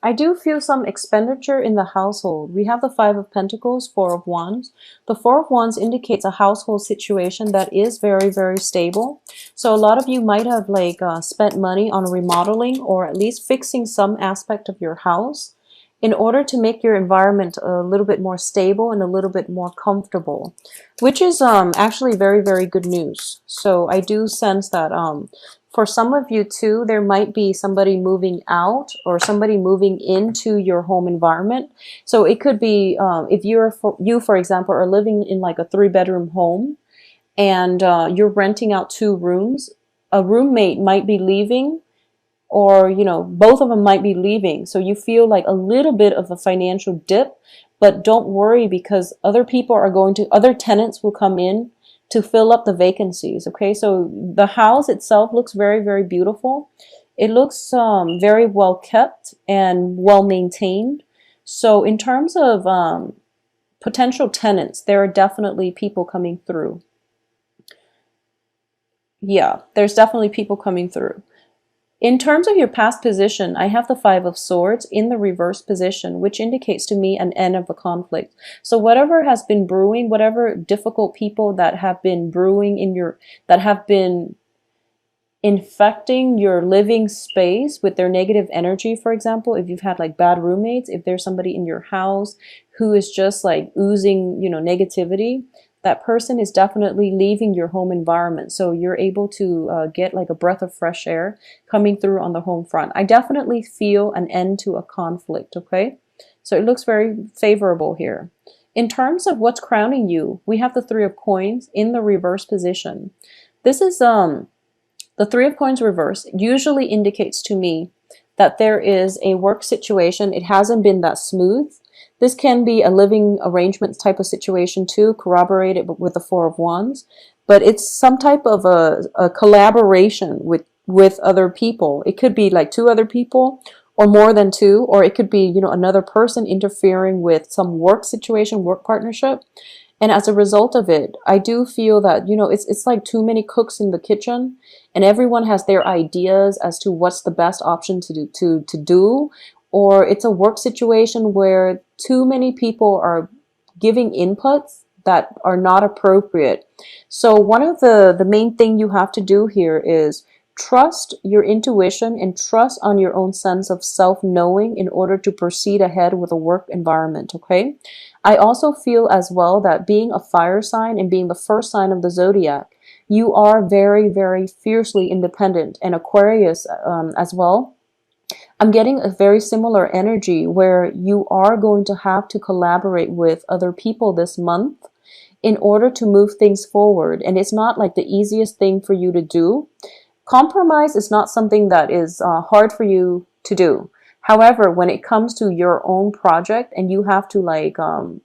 I do feel some expenditure in the household. We have the Five of Pentacles, Four of Wands. The Four of Wands indicates a household situation that is very, very stable. So a lot of you might have like spent money on remodeling or at least fixing some aspect of your house in order to make your environment a little bit more stable and a little bit more comfortable, which is actually very, very good news. So I do sense that for some of you too, there might be somebody moving out or somebody moving into your home environment. So it could be if you, for example, are living in like a 3-bedroom home and you're renting out 2 rooms, a roommate might be leaving, or both of them might be leaving, so you feel like a little bit of a financial dip. But don't worry, because other tenants will come in to fill up the vacancies. Okay, so the house itself looks very, very beautiful. It looks very well kept and well maintained. So in terms of potential tenants, there are definitely people coming through. Yeah, there's definitely people coming through. In terms of your past position, I have the Five of Swords in the reverse position, which indicates to me an end of a conflict. So whatever has been brewing, whatever difficult people that have been brewing that have been infecting your living space with their negative energy, for example, if you've had like bad roommates, if there's somebody in your house who is just like oozing, negativity, that person is definitely leaving your home environment. So you're able to get like a breath of fresh air coming through on the home front. I definitely feel an end to a conflict, okay? So it looks very favorable here. In terms of what's crowning you, we have the Three of Coins in the reverse position. This is the Three of Coins reverse usually indicates to me that there is a work situation. It hasn't been that smooth. This can be a living arrangements type of situation too, corroborated with the Four of Wands, but it's some type of a collaboration with other people. It could be like 2 other people or more than 2, or it could be, another person interfering with some work situation, work partnership. And as a result of it, I do feel that, it's like too many cooks in the kitchen, and everyone has their ideas as to what's the best option to do, or it's a work situation where too many people are giving inputs that are not appropriate. So one of the main thing you have to do here is trust your intuition and trust on your own sense of self-knowing in order to proceed ahead with a work environment, okay? I also feel as well that being a fire sign and being the first sign of the zodiac, you are very, very fiercely independent. And Aquarius as well, I'm getting a very similar energy where you are going to have to collaborate with other people this month in order to move things forward. And it's not like the easiest thing for you to do. Compromise is not something that is hard for you to do. However, when it comes to your own project and you have to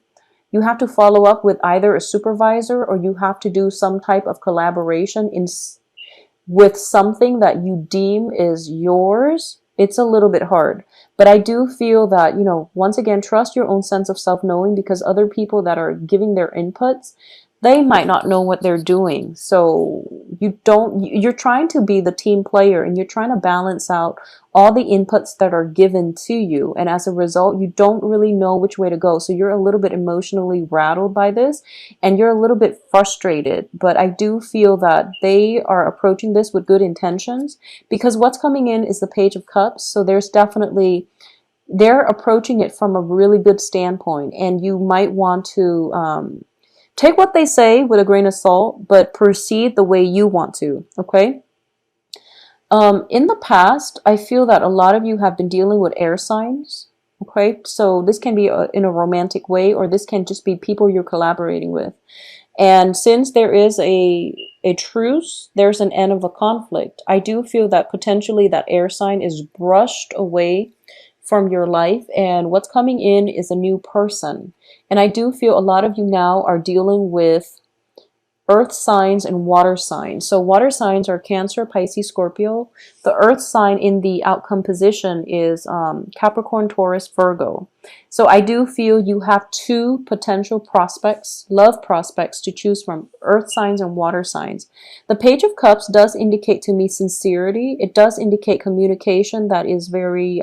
you have to follow up with either a supervisor or you have to do some type of collaboration with something that you deem is yours, it's a little bit hard. But I do feel that, once again, trust your own sense of self-knowing, because other people that are giving their inputs, they might not know what they're doing. So you're trying to be the team player and you're trying to balance out all the inputs that are given to you. And as a result, you don't really know which way to go. So you're a little bit emotionally rattled by this and you're a little bit frustrated. But I do feel that they are approaching this with good intentions, because what's coming in is the Page of Cups. So there's definitely, they're approaching it from a really good standpoint, and you might want to take what they say with a grain of salt, but proceed the way you want to, okay? In the past, I feel that a lot of you have been dealing with air signs, okay? So this can be in a romantic way, or this can just be people you're collaborating with. And since there is a truce, there's an end of a conflict. I do feel that potentially that air sign is brushed away from your life, and what's coming in is a new person. And I do feel a lot of you now are dealing with earth signs and water signs. So water signs are Cancer, Pisces, Scorpio. The earth sign in the outcome position is Capricorn, Taurus, Virgo. So I do feel you have 2 potential prospects, love prospects, to choose from: earth signs and water signs. The Page of Cups does indicate to me sincerity. It does indicate communication that is very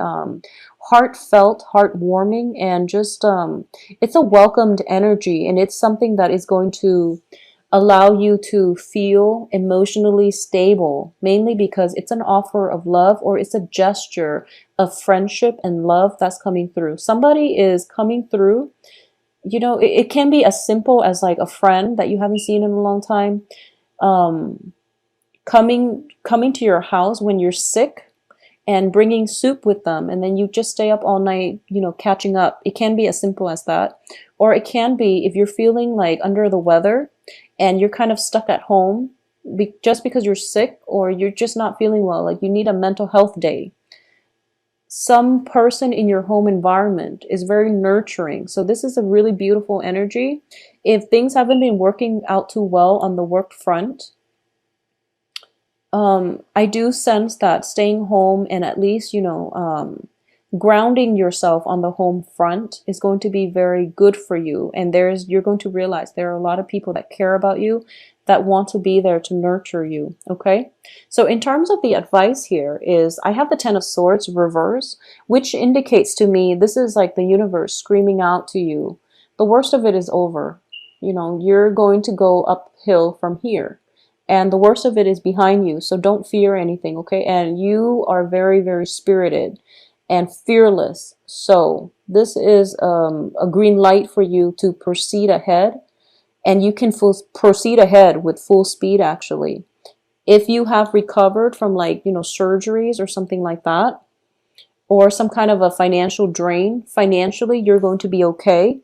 heartfelt, heartwarming, and just it's a welcomed energy, and it's something that is going to allow you to feel emotionally stable, mainly because it's an offer of love, or it's a gesture of friendship and love that's coming through. Somebody is coming through. It can be as simple as like a friend that you haven't seen in a long time, um, coming to your house when you're sick and bringing soup with them, and then you just stay up all night, catching up. It can be as simple as that. Or it can be if you're feeling like under the weather and you're kind of stuck at home just because you're sick, or you're just not feeling well, like you need a mental health day. Some person in your home environment is very nurturing. So this is a really beautiful energy. If things haven't been working out too well on the work front, I do sense that staying home and at least, grounding yourself on the home front is going to be very good for you. And you're going to realize there are a lot of people that care about you, that want to be there to nurture you. Okay. So in terms of the advice here is, I have the 10 of Swords reverse, which indicates to me this is like the universe screaming out to you. The worst of it is over. You're going to go uphill from here. And the worst of it is behind you. So don't fear anything, okay? And you are very, very spirited and fearless. So this is a green light for you to proceed ahead. And you can proceed ahead with full speed, actually. If you have recovered from surgeries or something like that, or some kind of a financial drain, financially, you're going to be okay.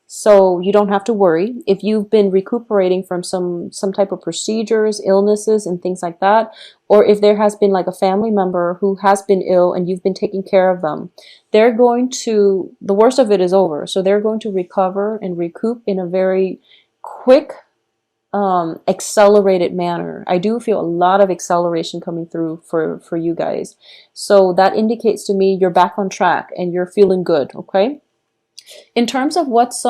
So you don't have to worry. If you've been recuperating from some type of procedures, illnesses, and things like that, or if there has been like a family member who has been ill and you've been taking care of them, the worst of it is over. So they're going to recover and recoup in a very quick, accelerated manner. I do feel a lot of acceleration coming through for you guys. So that indicates to me you're back on track and you're feeling good, okay? In terms of what's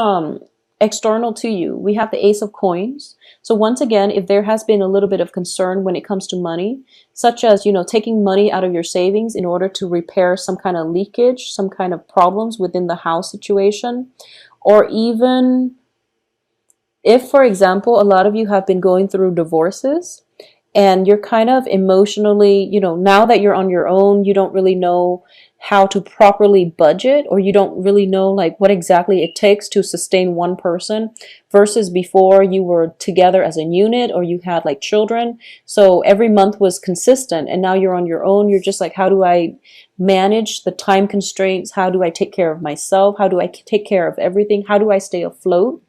external to you, we have the Ace of Coins. So once again, if there has been a little bit of concern when it comes to money, such as, taking money out of your savings in order to repair some kind of leakage, some kind of problems within the house situation, or even if, for example, a lot of you have been going through divorces and you're kind of emotionally, now that you're on your own, you don't really know how to properly budget, or you don't really know like what exactly it takes to sustain one person, versus before you were together as a unit or you had like children. So every month was consistent, and now you're on your own. You're just like, how do I manage the time constraints? How do I take care of myself? How do I take care of everything? How do I stay afloat?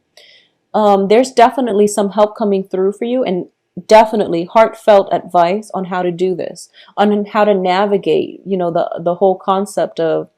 There's definitely some help coming through for you, and definitely heartfelt advice on how to do this, on how to navigate, the whole concept of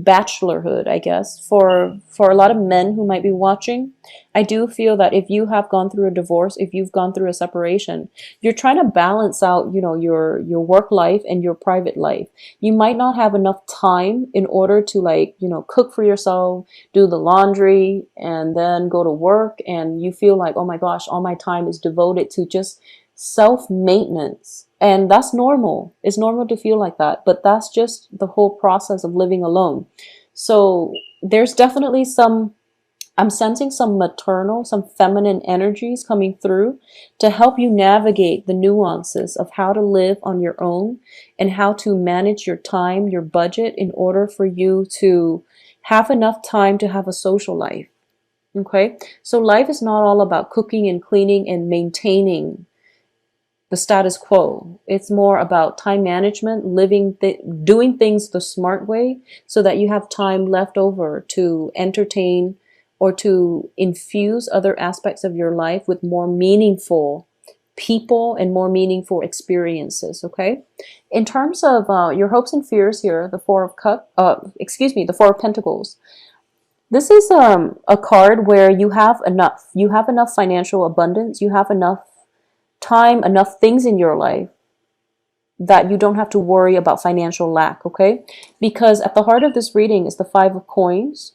bachelorhood, I guess, for a lot of men who might be watching. I do feel that if you have gone through a divorce, if you've gone through a separation, you're trying to balance out, your work life and your private life. You might not have enough time in order to cook for yourself, do the laundry, and then go to work, and you feel like, oh my gosh, all my time is devoted to just self-maintenance. And that's normal. It's normal to feel like that, but that's just the whole process of living alone. So there's definitely I'm sensing some maternal, some feminine energies coming through to help you navigate the nuances of how to live on your own and how to manage your time, your budget, in order for you to have enough time to have a social life. Okay? So life is not all about cooking and cleaning and maintaining the status quo. It's more about time management, doing things the smart way, so that you have time left over to entertain or to infuse other aspects of your life with more meaningful people and more meaningful experiences. Okay. In terms of your hopes and fears here, the the Four of Pentacles. This is a card where you have enough. You have enough financial abundance. You have enough time, enough things in your life that you don't have to worry about financial lack, okay? Because at the heart of this reading is the Five of Coins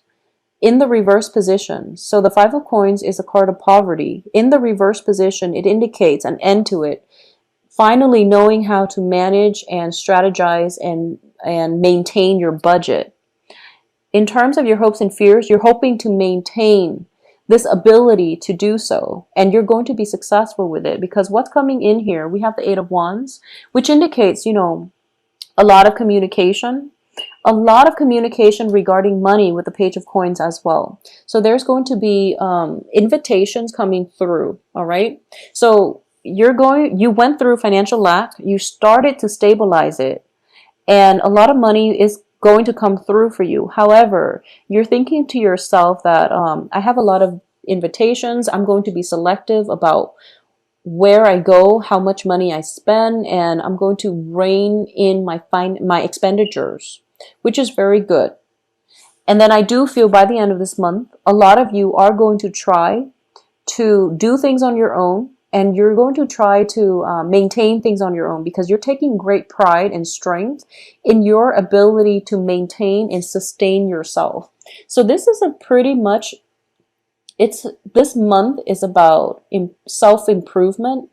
in the reverse position. So the Five of Coins is a card of poverty. In the reverse position, it indicates an end to it. Finally knowing how to manage and strategize and maintain your budget. in terms of your hopes and fears, you're hoping to maintain this ability to do so, and you're going to be successful with it, because what's coming in here, we have the Eight of Wands, which indicates, a lot of communication, a lot of communication regarding money with the Page of Coins as well. So there's going to be invitations coming through. All right. So you went through financial lack, you started to stabilize it, and a lot of money is going to come through for you. However, you're thinking to yourself that I have a lot of invitations. I'm going to be selective about where I go, how much money I spend, and I'm going to rein in my expenditures, which is very good. And then I do feel by the end of this month, a lot of you are going to try to do things on your own, and you're going to try to maintain things on your own, because you're taking great pride and strength in your ability to maintain and sustain yourself. So this is a pretty much, this month is about self-improvement.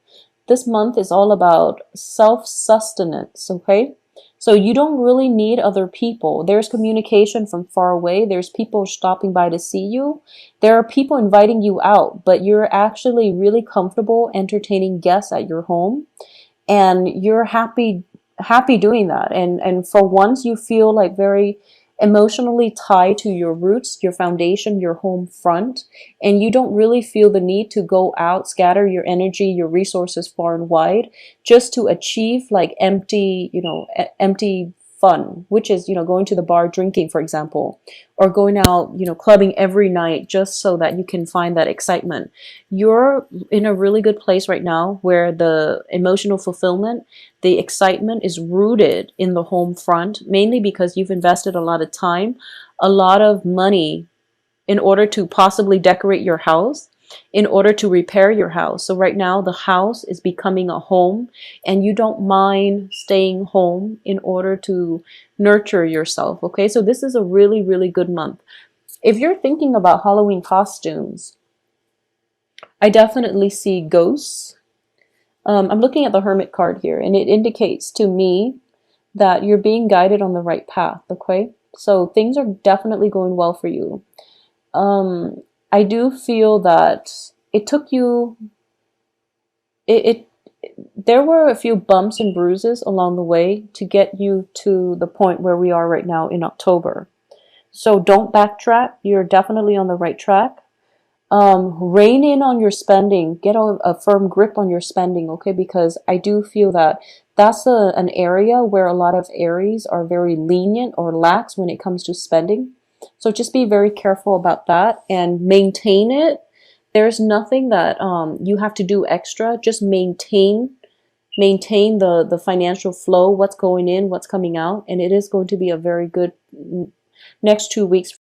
This month is all about self-sustenance, okay? So you don't really need other people. There's communication from far away. There's people stopping by to see you. There are people inviting you out, but you're actually really comfortable entertaining guests at your home, and you're happy doing that. And for once, you feel like very emotionally tied to your roots, your foundation, your home front, and you don't really feel the need to go out, scatter your energy, your resources far and wide, just to achieve like empty fun, which is, going to the bar, drinking, for example, or going out, clubbing every night just so that you can find that excitement. You're in a really good place right now where the emotional fulfillment, the excitement is rooted in the home front, mainly because you've invested a lot of time, a lot of money in order to possibly decorate your house, in order to repair your house. So right now the house is becoming a home, and you don't mind staying home in order to nurture yourself. Okay, so this is a really, really good month. If you're thinking about Halloween costumes, I definitely see ghosts. I'm looking at the Hermit card here, and it indicates to me that you're being guided on the right path. Okay, so things are definitely going well for you. I do feel that it took you, it there were a few bumps and bruises along the way to get you to the point where we are right now in October. So don't backtrack. You're definitely on the right track. Rein in on your spending. Get a firm grip on your spending, okay? Because I do feel that that's an area where a lot of Aries are very lenient or lax when it comes to spending. So just be very careful about that and maintain it. There's nothing that you have to do extra. Just maintain the financial flow, what's going in, what's coming out, and it is going to be a very good next 2 weeks